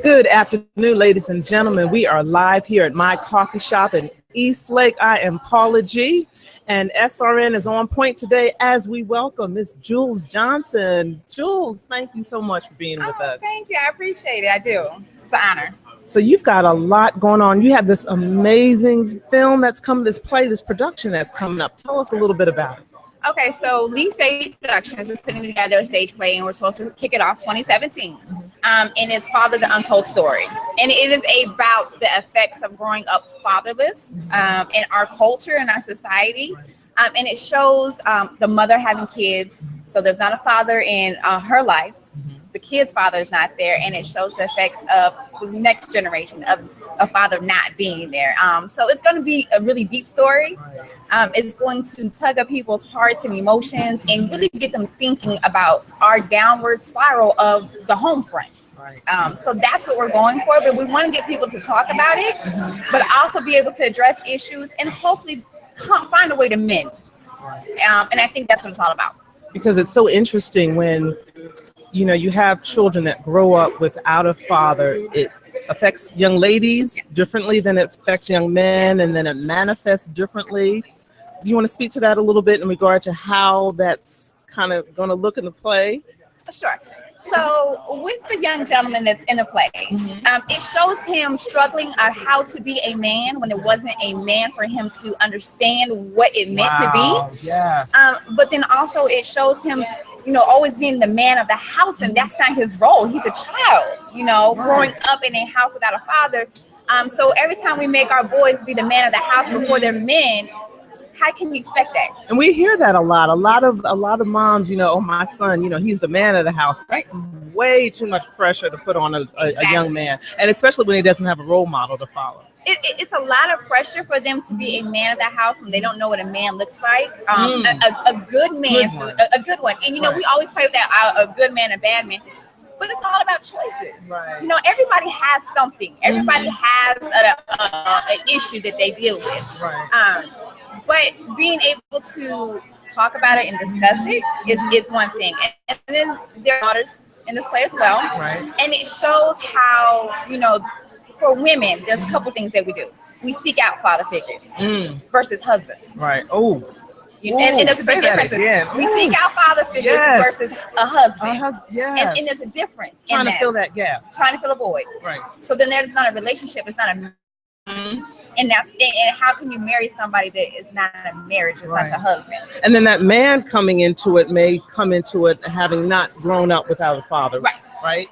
Good afternoon, ladies and gentlemen. We are live here at my coffee shop in East Lake. I am Paula G, and SRN is on point today as we welcome Miss Jules Johnson. Jules, thank you so much for being with us. Thank you. I appreciate it. I do. It's an honor. So you've got a lot going on. You have this amazing film that's coming, this play, this production that's coming up. Tell us a little bit about it. Okay, so Lee Stage Productions is putting together a stage play, and we're supposed to kick it off 2017. And it's Father-The Untold Story. And it is about the effects of growing up fatherless in our culture and our society. And it shows the mother having kids. So there's not a father in her life. The kid's father is not there, and it shows the effects of the next generation of a father not being there. So it's going to be a really deep story. It's going to tug at people's hearts and emotions and really get them thinking about our downward spiral of the home front. So that's what we're going for, but we want to get people to talk about it, but also be able to address issues and hopefully find a way to mend. And I think that's what it's all about. Because it's so interesting when you have children that grow up without a father. It affects young ladies differently than it affects young men, and then it manifests differently. Do you want to speak to that a little bit in regard to how that's kind of going to look in the play? Sure. So with the young gentleman that's in the play, it shows him struggling how to be a man when it wasn't a man for him to understand what it meant to be. Yes. But then also it shows him always being the man of the house, and that's not his role. He's a child, growing up in a house without a father. So every time we make our boys be the man of the house before they're men, how can you expect that? And we hear that a lot. A lot of moms, oh, my son, he's the man of the house. That's way too much pressure to put on a young man, and especially when he doesn't have a role model to follow. It's a lot of pressure for them to be a man of the house when they don't know what a man looks like. A good man, a good one. And we always play with that, a good man, a bad man. But it's all about choices. Right. Everybody has something. Everybody has an issue that they deal with. Right. But being able to talk about it and discuss it is one thing. And then there are daughters in this play as well. Right. And it shows how, for women, there's a couple things that we do. We seek out father figures versus husbands. Right. Oh. And there's a big difference. We seek out father figures versus a husband. Yes. And there's a difference. Trying to fill that gap. Trying to fill a void. Right. So then there's not a relationship. It's not a. And how can you marry somebody that is not a marriage? It's not a husband. And then that man coming into it may come into it having not grown up without a father. Right. Right.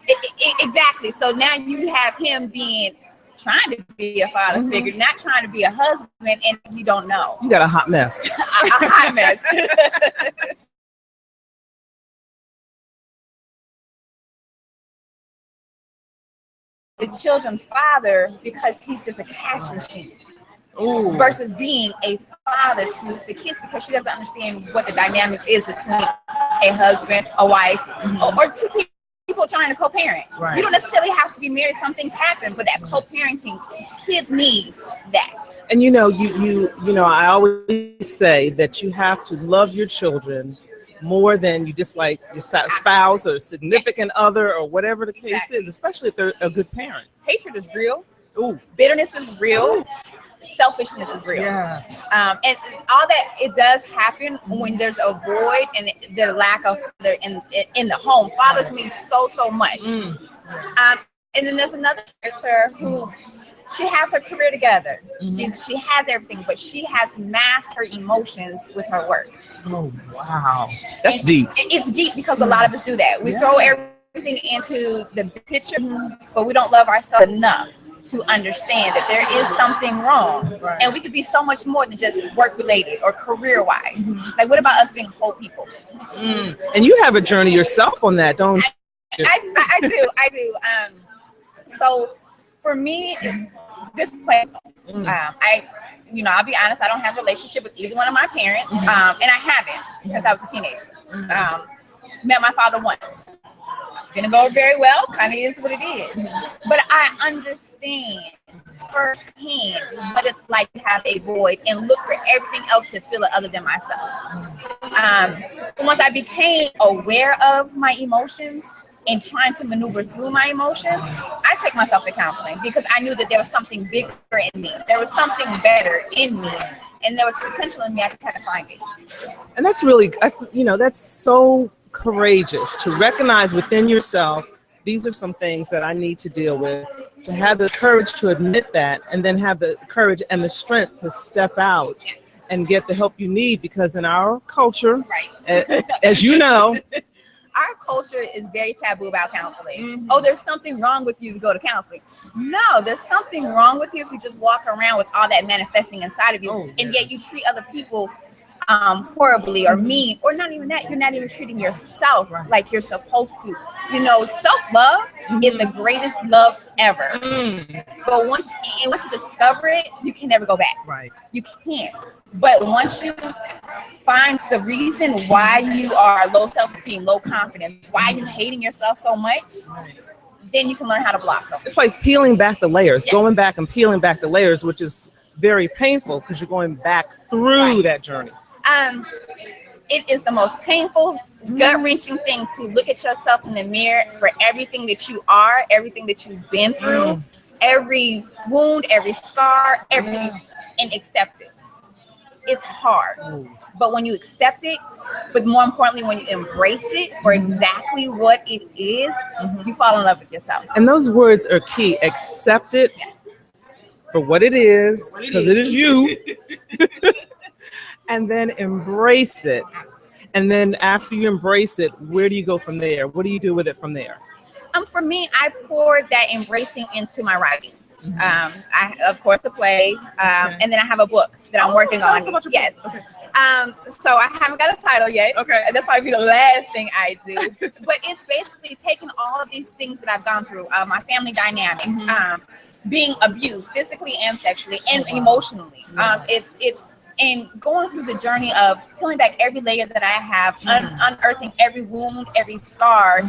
Exactly. So now you have him trying to be a father figure, not trying to be a husband, and you don't know. You got a hot mess. a hot mess. The children's father because he's just a cash machine. Ooh. Versus being a father to the kids because she doesn't understand what the dynamics is between a husband, a wife, or two people trying to co-parent. Right. You don't necessarily have to be married. Some things happen, but that co-parenting, kids need that. And I always say that you have to love your children more than you dislike your spouse or significant other or whatever the case is, especially if they're a good parent. Hatred is real. Ooh. Bitterness is real. Ooh. Selfishness is real. Yes. And all that, it does happen when there's a void and the lack of father in the home. Fathers mean so much. And then there's another character who she has her career together. She has everything, but she has masked her emotions with her work. Oh, wow. That's deep. It's deep because a lot of us do that. We throw everything into the picture, but we don't love ourselves enough to understand that there is something wrong. Right. And we could be so much more than just work related or career wise. Like, what about us being whole people? And you have a journey yourself on that, don't you? I do. So for me, this place, I'll be honest, I don't have a relationship with either one of my parents. And I haven't since I was a teenager. Met my father once. Didn't go very well, kind of is what it is. But I understand firsthand what it's like to have a void and look for everything else to fill it other than myself. Once I became aware of my emotions and trying to maneuver through my emotions, I take myself to counseling because I knew that there was something bigger in me. There was something better in me. And there was potential in me. I just had to find it. And that's really, that's so courageous to recognize within yourself, these are some things that I need to deal with, to have the courage to admit that, and then have the courage and the strength to step out and get the help you need. Because in our culture, as you know, our culture is very taboo about counseling. Oh, there's something wrong with you to go to counseling. No, there's something wrong with you if you just walk around with all that manifesting inside of you, and yet you treat other people horribly or mean, or not even that, you're not even treating yourself like you're supposed to. Self-love is the greatest love ever. But once you discover it, you can never go back. You can't. But once you find the reason why you are low self-esteem, low confidence, why you're hating yourself so much, then you can learn how to block them. It's like peeling back the layers, going back and peeling back the layers, which is very painful because you're going back through that journey. It is the most painful, gut-wrenching thing to look at yourself in the mirror for everything that you are, everything that you've been through, every wound, every scar, and accept it. It's hard, but when you accept it, but more importantly, when you embrace it for exactly what it is, you fall in love with yourself. And those words are key. Accept it for what it is, because it is you. And then embrace it. And then after you embrace it, where do you go from there? What do you do with it from there? For me, I poured that embracing into my writing. I, of course, the play, and then I have a book that I'm working on. Yes. So I haven't got a title yet. That's probably the last thing I do. But it's basically taking all of these things that I've gone through, my family dynamics, being abused physically and sexually and emotionally. It's and going through the journey of peeling back every layer that I have, unearthing every wound, every scar.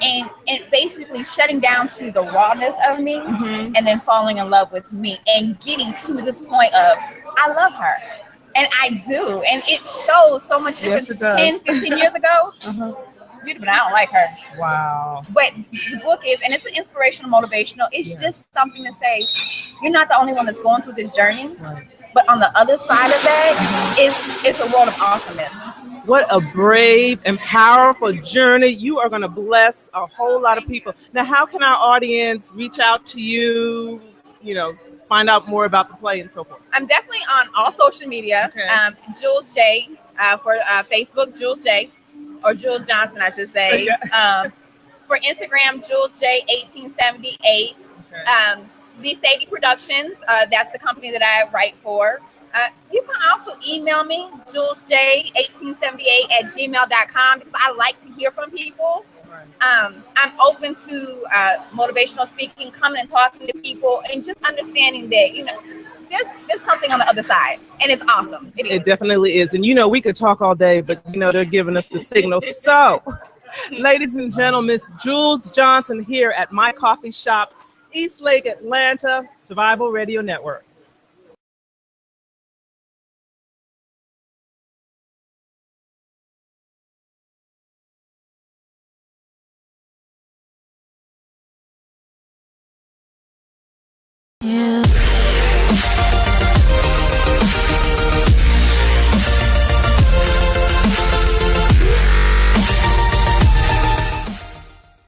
And basically shutting down to the rawness of me, and then falling in love with me and getting to this point of I love her, and I do, and it shows so much difference. 10, 15 years ago, but I don't like her. Wow. But the book is, and it's inspirational, motivational. It's just something to say, you're not the only one that's going through this journey, but on the other side of that it's a world of awesomeness. What a brave and powerful journey. You are going to bless a whole lot of people. Now, how can our audience reach out to you, find out more about the play and so forth? I'm definitely on all social media. Jules J for Facebook, Jules J, or Jules Johnson, I should say. For Instagram, Jules J 1878. The Sadie Productions, that's the company that I write for. You can also email me, julesj1878@gmail.com, because I like to hear from people. I'm open to motivational speaking, coming and talking to people, and just understanding that, there's something on the other side, and it's awesome. It definitely is. And, we could talk all day, but, they're giving us the signal. So, ladies and gentlemen, Miss Jules Johnson here at My Coffee Shop, East Lake, Atlanta, Survival Radio Network. Yeah.